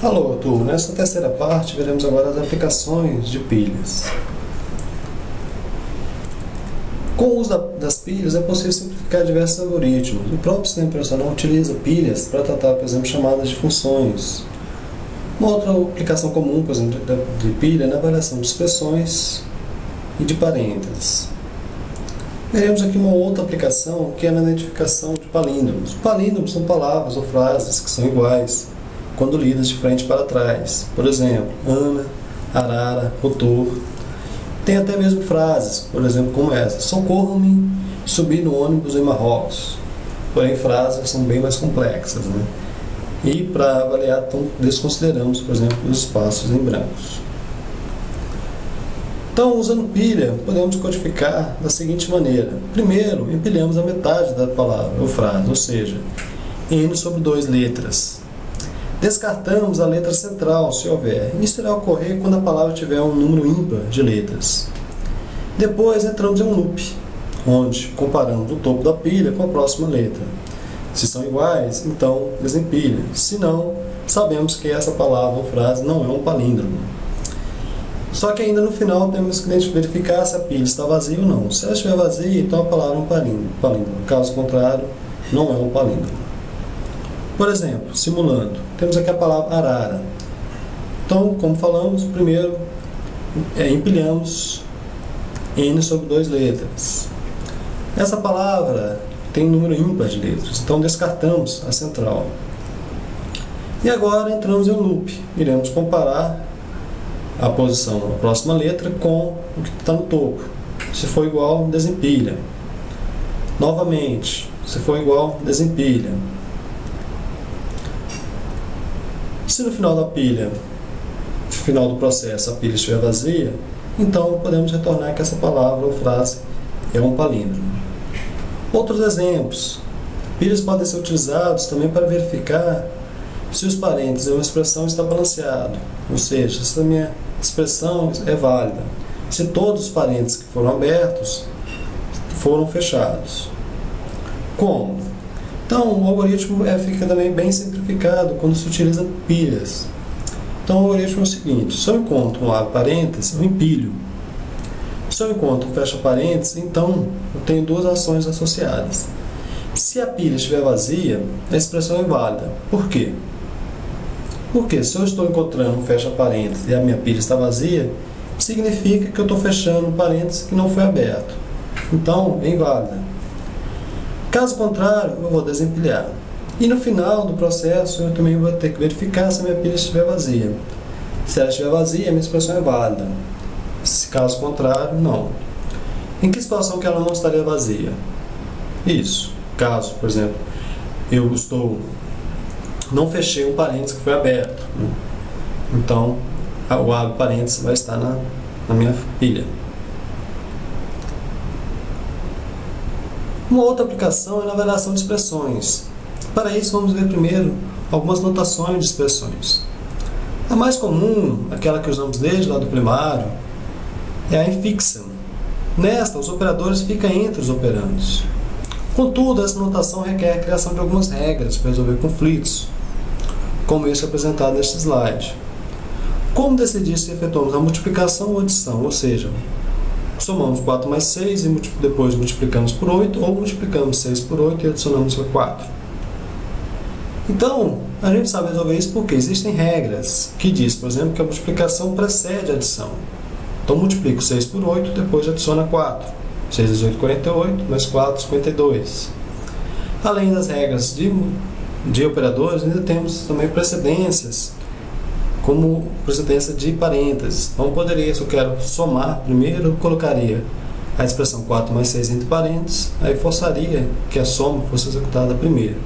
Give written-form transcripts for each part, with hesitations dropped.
Alô, turma. Nessa terceira parte, veremos agora as aplicações de pilhas. Com o uso das pilhas, é possível simplificar diversos algoritmos. O próprio sistema operacional utiliza pilhas para tratar, por exemplo, chamadas de funções. Uma outra aplicação comum, por exemplo, de pilha é na avaliação de expressões e de parênteses. Veremos aqui uma outra aplicação que é na identificação de palíndromos. Palíndromos são palavras ou frases que são iguais quando lidas de frente para trás. Por exemplo, Ana, arara, rotor. Tem até mesmo frases, por exemplo, como essa: socorram-me, subi no ônibus em Marrocos. Porém, frases são bem mais complexas, né? E para avaliar, então, desconsideramos, por exemplo, os espaços em brancos. Então, usando pilha, podemos codificar da seguinte maneira. Primeiro, empilhamos a metade da palavra ou frase, ou seja, N sobre 2 letras. Descartamos a letra central, se houver. Isso irá ocorrer quando a palavra tiver um número ímpar de letras. Depois, entramos em um loop, onde comparamos o topo da pilha com a próxima letra. Se são iguais, então desempilha. Se não, sabemos que essa palavra ou frase não é um palíndromo. Só que ainda no final temos que verificar se a pilha está vazia ou não. Se ela estiver vazia, então a palavra é um palíndromo. Caso contrário, não é um palíndromo. Por exemplo, simulando, temos aqui a palavra arara. Então, como falamos, primeiro empilhamos N sobre 2 letras. Essa palavra tem um número ímpar de letras, então descartamos a central. E agora entramos em um loop. Iremos comparar a posição da próxima letra com o que está no topo. Se for igual, desempilha. Novamente, se for igual, desempilha. Se no final da pilha, no final do processo, a pilha estiver vazia, então podemos retornar que essa palavra ou frase é um palíndromo. Outros exemplos. Pilhas podem ser utilizados também para verificar se os parênteses em uma expressão está balanceado, ou seja, se a minha expressão é válida, se todos os parênteses que foram abertos foram fechados. Como? Então, o algoritmo fica também bem simplificado quando se utiliza pilhas. Então, o algoritmo é o seguinte: se eu encontro um abre parênteses, eu empilho. Se eu encontro um fecha parênteses, então eu tenho duas ações associadas. Se a pilha estiver vazia, a expressão é inválida. Por quê? Porque se eu estou encontrando um fecha parênteses e a minha pilha está vazia, significa que eu estou fechando um parênteses que não foi aberto. Então, é inválida. Caso contrário, eu vou desempilhar. E no final do processo, eu também vou ter que verificar se a minha pilha estiver vazia. Se ela estiver vazia, a minha expressão é válida. Se caso contrário, não. Em que situação que ela não estaria vazia? Isso. Caso, por exemplo, eu não fechei um parênteses que foi aberto, né? Então, o abre parênteses vai estar na minha pilha. Uma outra aplicação é na avaliação de expressões. Para isso, vamos ver primeiro algumas notações de expressões. A mais comum, aquela que usamos desde lá do primário, é a infixa. Nesta, os operadores ficam entre os operandos. Contudo, essa notação requer a criação de algumas regras para resolver conflitos, como esse apresentado neste slide. Como decidir se efetuamos a multiplicação ou adição, ou seja, somamos 4 mais 6 e depois multiplicamos por 8, ou multiplicamos 6 por 8 e adicionamos por 4. Então, a gente sabe resolver isso porque existem regras que diz, por exemplo, que a multiplicação precede a adição. Então, multiplico 6 por 8, depois adiciona 4. 6 vezes 8, 48, mais 4, 52. Além das regras de operadores, ainda temos também precedências, como precedência de parênteses. Então, se eu quero somar, primeiro eu colocaria a expressão 4 mais 6 entre parênteses, aí forçaria que a soma fosse executada primeiro.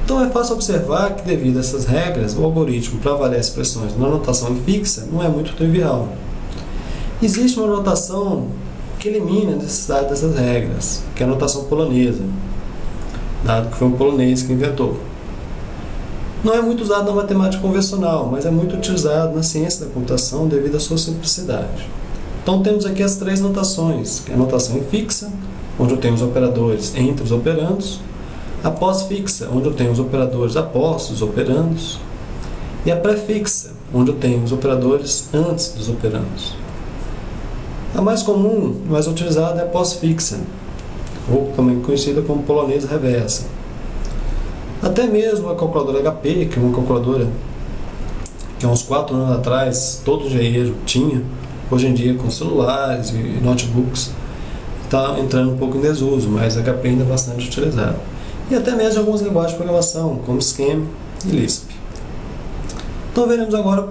Então, é fácil observar que, devido a essas regras, o algoritmo para avaliar expressões na notação fixa não é muito trivial. Existe uma notação que elimina a necessidade dessas regras, que é a notação polonesa, dado que foi um polonês que inventou. Não é muito usado na matemática convencional, mas é muito utilizado na ciência da computação devido à sua simplicidade. Então temos aqui as três notações, que é a notação fixa, onde eu tenho os operadores entre os operandos, a pós-fixa, onde eu tenho os operadores após os operandos, e a pré-fixa, onde eu tenho os operadores antes dos operandos. A mais comum, mais utilizada é a pós-fixa, ou também conhecida como polonesa reversa. Até mesmo a calculadora HP, que é uma calculadora que há uns 4 anos atrás todo engenheiro tinha, hoje em dia com celulares e notebooks, está entrando um pouco em desuso, mas a HP ainda é bastante utilizada. E até mesmo algumas linguagens de programação, como Scheme e Lisp. Então veremos agora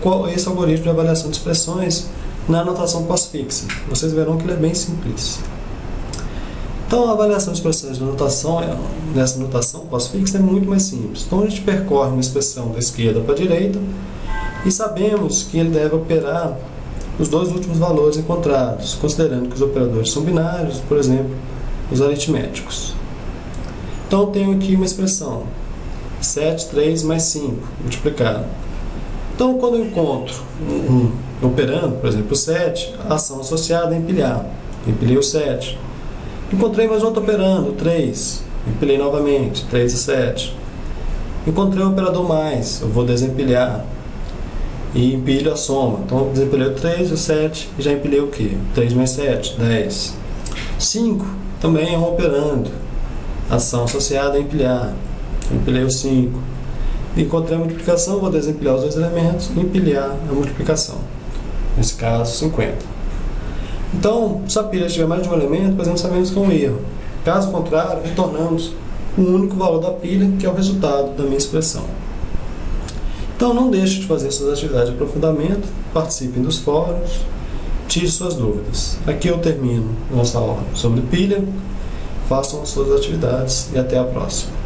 qual é esse algoritmo de avaliação de expressões na notação pós-fixa. Vocês verão que ele é bem simples. Então a avaliação de expressões nessa notação pós-fixa é muito mais simples. Então a gente percorre uma expressão da esquerda para a direita e sabemos que ele deve operar os dois últimos valores encontrados, considerando que os operadores são binários, por exemplo, os aritméticos. Então eu tenho aqui uma expressão 7, 3 mais 5 multiplicado. Então quando eu encontro um operando, por exemplo, o 7, a ação associada é empilhar. Empilhei o 7. Encontrei mais outro operando, o 3. Empilhei novamente, 3 e 7. Encontrei o operador mais, eu vou desempilhar. E empilho a soma. Então eu desempilhei o 3 e o 7 e já empilhei o quê? 3 mais 7, 10. 5 também é um operando. Ação associada é empilhar. Empilhei o 5. Encontrei a multiplicação, vou desempilhar os dois elementos e empilhar a multiplicação. Nesse caso, 50. Então, se a pilha tiver mais de um elemento, por exemplo, sabemos que é um erro. Caso contrário, retornamos o único valor da pilha, que é o resultado da minha expressão. Então, não deixe de fazer suas atividades de aprofundamento, participem dos fóruns, tire suas dúvidas. Aqui eu termino nossa aula sobre pilha, façam suas atividades e até a próxima.